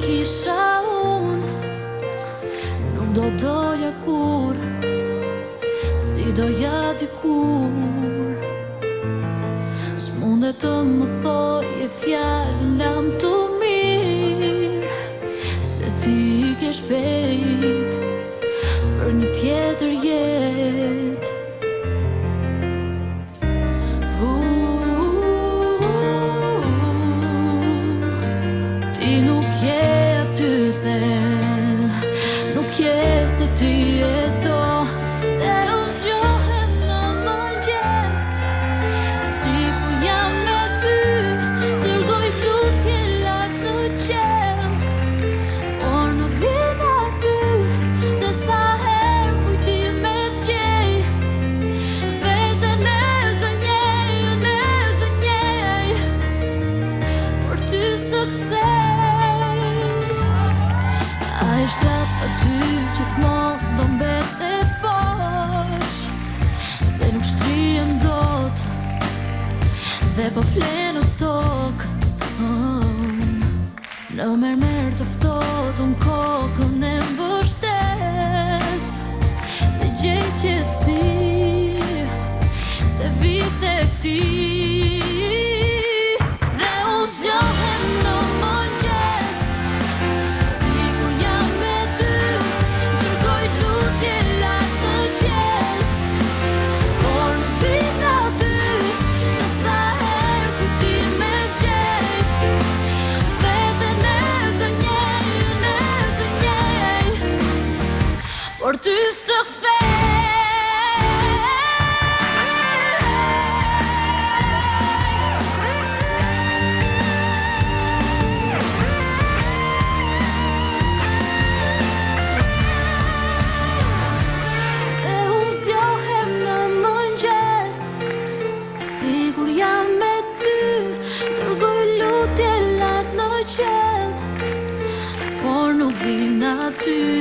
Kisha unë, nuk do doja kur, si doja dikur. S'munde të më thoje fjallën lam të mirë, se ti ke shpejt për një tjetër jetë. Ti nuk je aty se nuk je se ti e do. Dhe unë zgjohem në mëngjes, sikur jam me ty, dërgoj lutje lart në qell, por nuk vjen aty. Dhe sa herë kujtim me t'gjej, veten e gënjej, por ty s'të kthej. A ishte aty gjithmonë do mbetet posh, se nuk shtrihem dot dhe po flen në tok. Në mermer të ftohtë kokën e mbështes, dhe gjej qetësi se vit e ti. Por ty s'të kthej. Dhe unë zgjohem në mëngjes, sikur jam me ty, dërgoj lutje lart në qell, por nuk vjen aty.